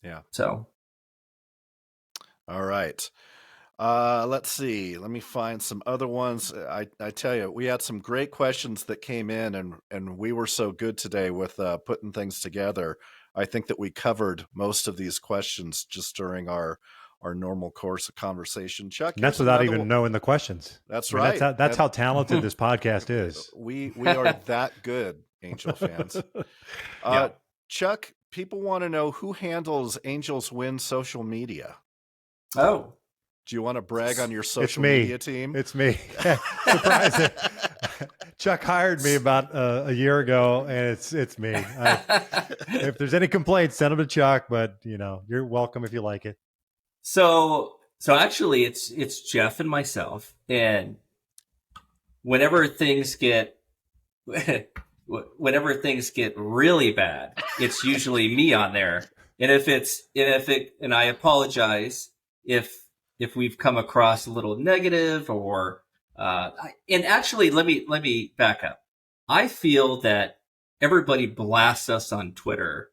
Yeah. So. All right. Let's see. Let me find some other ones. I tell you, we had some great questions that came in, and we were so good today with putting things together. I think that we covered most of these questions just during our normal course of conversation. Chuck, and that's without even knowing the questions. That's right. That's how talented this podcast is. We are that good, Angel fans. Yeah. Chuck, people want to know who handles AngelsWin social media. Oh. Do you want to brag on your social media team? It's me. Surprising. Chuck hired me about a year ago, and it's me. If there's any complaints, send them to Chuck. But you're welcome if you like it. So actually, it's Geoff and myself, and whenever things get really bad, it's usually me on there. And I apologize if we've come across a little negative or and actually let me back up. I feel that everybody blasts us on Twitter,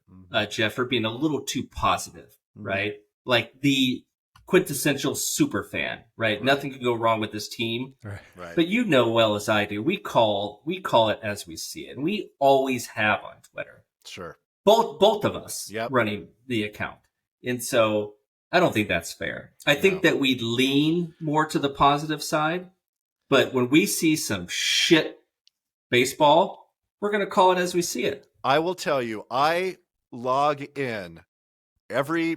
Geoff, for being a little too positive, right? Like the quintessential super fan, right? Nothing can go wrong with this team. Right. But well as I do, we call it as we see it. And we always have on Twitter. Sure. Both of us running the account. And so I don't think that's fair. I think that we lean more to the positive side, but when we see some shit baseball, we're going to call it as we see it. I will tell you, I log in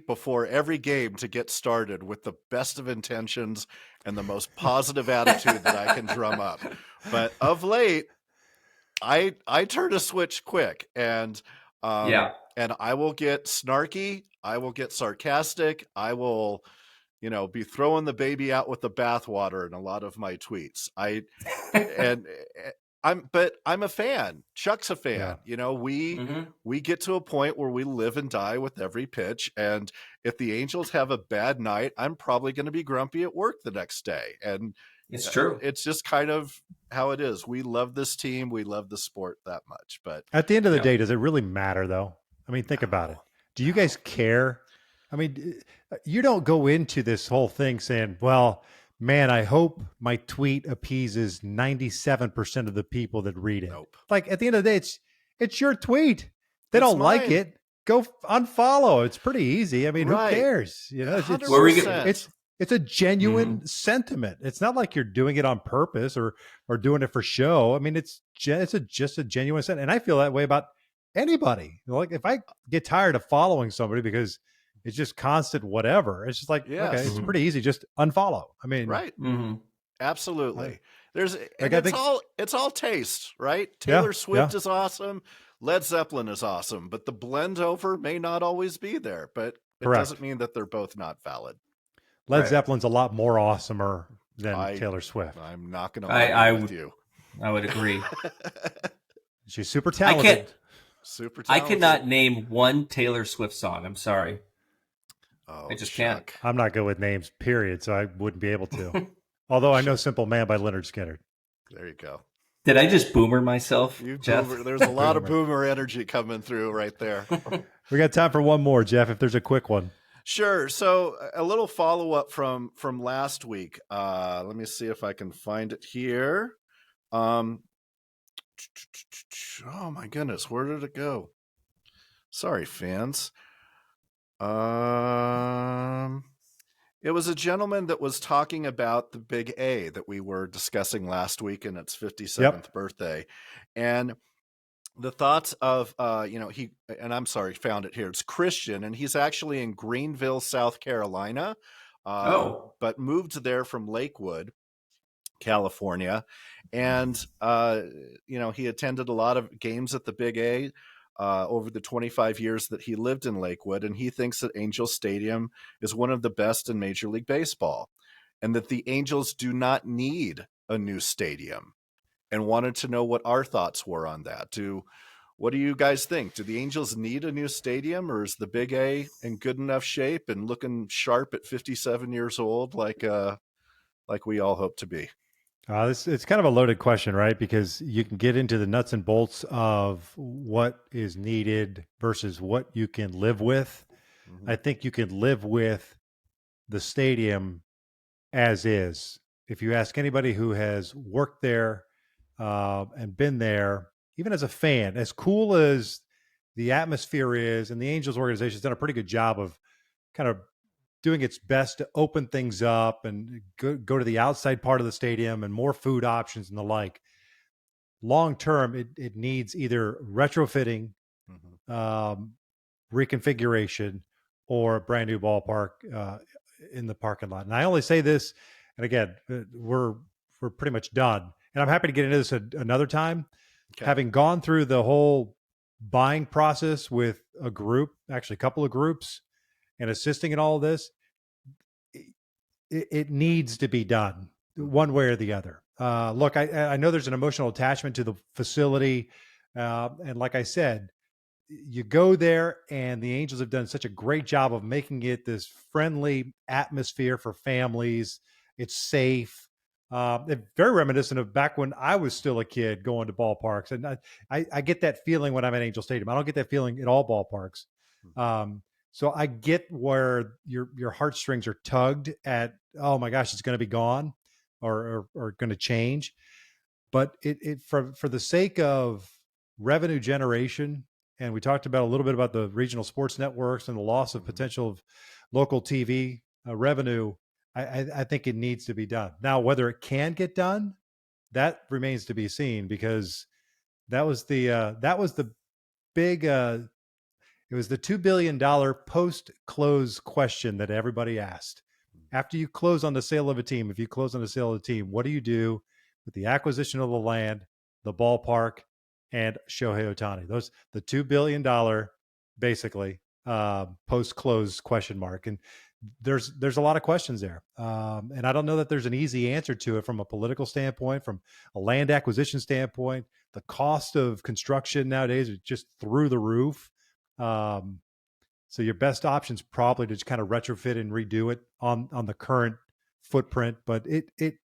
before every game to get started with the best of intentions and the most positive attitude that I can drum up. But of late, I turn a switch quick, and I will get snarky. I will get sarcastic. I will, be throwing the baby out with the bathwater in a lot of my tweets. I'm a fan. Chuck's a fan. Yeah. We get to a point where we live and die with every pitch. And if the Angels have a bad night, I'm probably going to be grumpy at work the next day. And it's true. It's just kind of how it is. We love this team. We love the sport that much. But at the end of the day, does it really matter though? I mean, think about it. Do you guys care? I mean, you don't go into this whole thing saying, well, man, I hope my tweet appeases 97% of the people that read it. Nope. Like at the end of the day, it's your tweet. They don't like it. Go unfollow. It's pretty easy. I mean, who cares? It's a genuine sentiment. It's not like you're doing it on purpose or doing it for show. I mean, it's just a genuine sentiment. And I feel that way about anybody. Like if I get tired of following somebody because it's just constant whatever, it's just like, okay, it's pretty easy. Just unfollow. I mean, right. Absolutely. Like, it's all taste, right? Taylor Swift is awesome. Led Zeppelin is awesome, but the blend over may not always be there, but it doesn't mean that they're both not valid. Led Zeppelin's a lot more awesomer than Taylor Swift. I'm not going to argue with you. I would agree. She's super talented. Super talented. I cannot name one Taylor Swift song. I'm sorry. Oh, I just can't. I'm not good with names, period, so I wouldn't be able to. Although I know Simple Man by Leonard Skinner. There you go. Did I just boomer myself, Geoff? There's a lot of boomer energy coming through right there. We got time for one more, Geoff, if there's a quick one. Sure. So a little follow-up from last week. Let me see if I can find it here. Oh, my goodness. Where did it go? Sorry, fans. It was a gentleman that was talking about the Big A that we were discussing last week in its 57th birthday. And the thoughts of, found it here. It's Christian, and he's actually in Greenville, South Carolina, but moved there from Lakewood, California. And, he attended a lot of games at the Big A over the 25 years that he lived in Lakewood. And he thinks that Angels Stadium is one of the best in Major League Baseball and that the Angels do not need a new stadium, and wanted to know what our thoughts were on that. What do you guys think? Do the Angels need a new stadium, or is the Big A in good enough shape and looking sharp at 57 years old, like we all hope to be? It's kind of a loaded question, right? Because you can get into the nuts and bolts of what is needed versus what you can live with. Mm-hmm. I think you can live with the stadium as is. If you ask anybody who has worked there and been there, even as a fan, as cool as the atmosphere is, and the Angels organization has done a pretty good job of kind of doing its best to open things up and go to the outside part of the stadium and more food options and the like. Long term, it needs either retrofitting, reconfiguration, or a brand new ballpark in the parking lot. And I only say this, and again, we're pretty much done. And I'm happy to get into this another time. Okay. Having gone through the whole buying process with a group, actually a couple of groups, and assisting in all of this, it needs to be done one way or the other. Look, I know there's an emotional attachment to the facility. And like I said, you go there and the Angels have done such a great job of making it this friendly atmosphere for families. It's safe. It's very reminiscent of back when I was still a kid going to ballparks. And I get that feeling when I'm at Angel Stadium. I don't get that feeling at all ballparks. So I get where your heartstrings are tugged at, oh my gosh, it's going to be gone or going to change. But it for the sake of revenue generation, and we talked about a little bit about the regional sports networks and the loss of potential of local TV revenue, I think it needs to be done. Now, whether it can get done, that remains to be seen, because that was the big it was the $2 billion post-close question that everybody asked. After you close on the sale of a team, if you close on the sale of a team, what do you do with the acquisition of the land, the ballpark, and Shohei Ohtani? Those the $2 billion basically post-close question mark. And there's a lot of questions there. And I don't know that there's an easy answer to it from a political standpoint, from a land acquisition standpoint. The cost of construction nowadays is just through the roof. So your best option is probably to just kind of retrofit and redo it on the current footprint, but it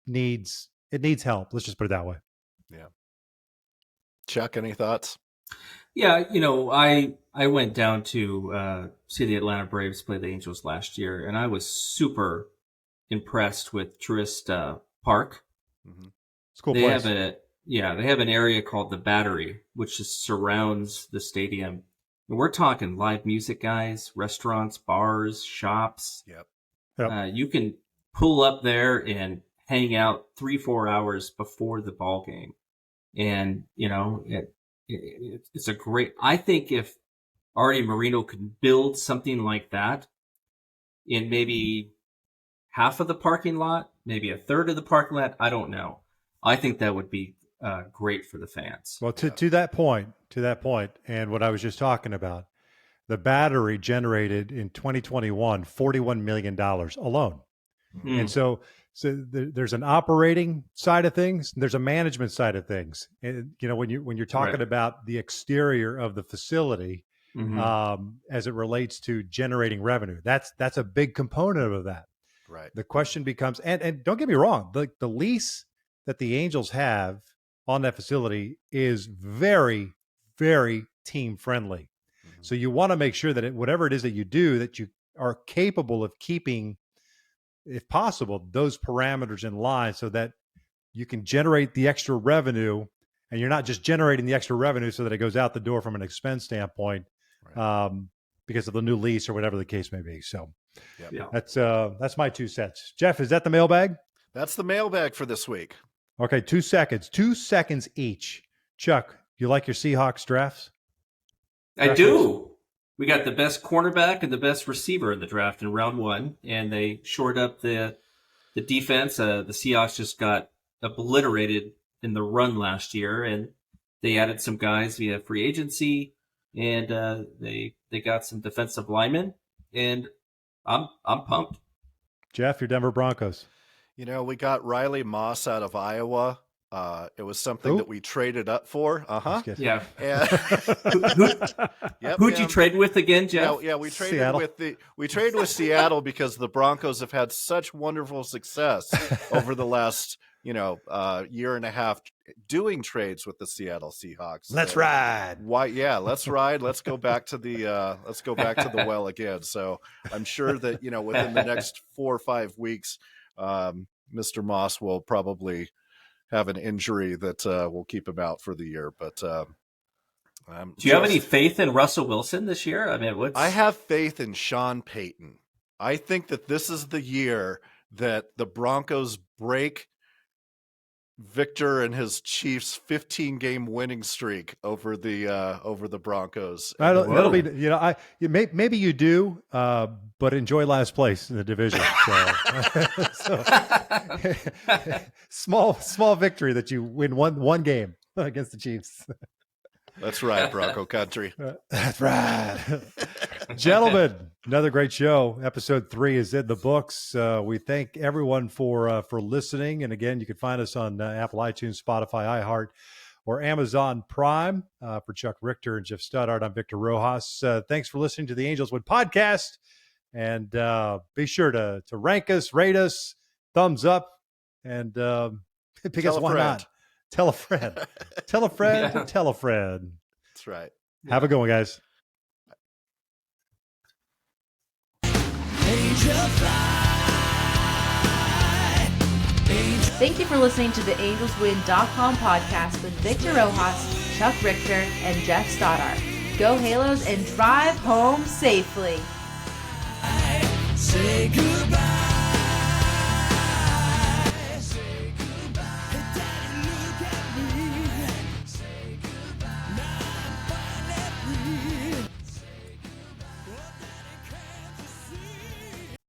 needs help. Let's just put it that way. Yeah. Chuck, any thoughts? Yeah, I went down to see the Atlanta Braves play the Angels last year, and I was super impressed with Truist Park. Mm-hmm. It's a cool place. They have an area called the Battery, which just surrounds the stadium. And we're talking live music, guys, restaurants, bars, shops. Yep. You can pull up there and hang out 3-4 hours before the ball game. And, it's a great, I think if Artie Moreno could build something like that in maybe half of the parking lot, maybe a third of the parking lot, I don't know. I think that would be great for the fans. Well, to that point, and what I was just talking about, the Battery generated in 2021 $41 million alone. And so there's an operating side of things, and there's a management side of things. And when you're talking about the exterior of the facility, as it relates to generating revenue, that's a big component of that. Right. The question becomes, and don't get me wrong, the lease that the Angels have on that facility is very, very team friendly. Mm-hmm. So you want to make sure that whatever it is that you do, that you are capable of keeping, if possible, those parameters in line so that you can generate the extra revenue, and you're not just generating the extra revenue so that it goes out the door from an expense standpoint, because of the new lease or whatever the case may be. So that's my 2 cents. Jeff, is that the mailbag? That's the mailbag for this week. Okay, 2 seconds. 2 seconds each. Chuck, you like your Seahawks drafts? I do. We got the best cornerback and the best receiver in the draft in round 1, and they shored up the defense. The Seahawks just got obliterated in the run last year, and they added some guys via free agency, and they got some defensive linemen, and I'm pumped. Jeff, your Denver Broncos. We got Riley Moss out of Iowa. It was something that we traded up for. Yeah. And Who'd you trade with again, Jeff? Yeah, we traded with Seattle because the Broncos have had such wonderful success over the last year and a half doing trades with the Seattle Seahawks. Let's ride. Why? Yeah, let's ride. Let's go back to the well again. So I'm sure that within the next 4 or 5 weeks, Mr. Moss will probably have an injury that will keep him out for the year. But do you have any faith in Russell Wilson this year? I mean, I have faith in Sean Payton. I think that this is the year that the Broncos break Victor and his Chiefs' 15-game winning streak over the Broncos. That'll be, maybe you do, but enjoy last place in the division. So small victory that you win one game against the Chiefs. That's right, Bronco country. That's right. Gentlemen, another great show. Episode 3 is in the books. We thank everyone for listening. And again, you can find us on Apple iTunes, Spotify, iHeart, or Amazon Prime. For Chuck Richter and Geoff Stoddart, I'm Victor Rojas. Thanks for listening to the AngelsWin Podcast. And be sure to rank us, rate us, thumbs up, and pick us why not. Tell a friend. Tell a friend. Yeah. Tell a friend. That's right. Have a good one, guys. Thank you for listening to the AngelsWin.com podcast with Victor Rojas, Chuck Richter, and Geoff Stoddart. Go Halos and drive home safely. Say goodbye.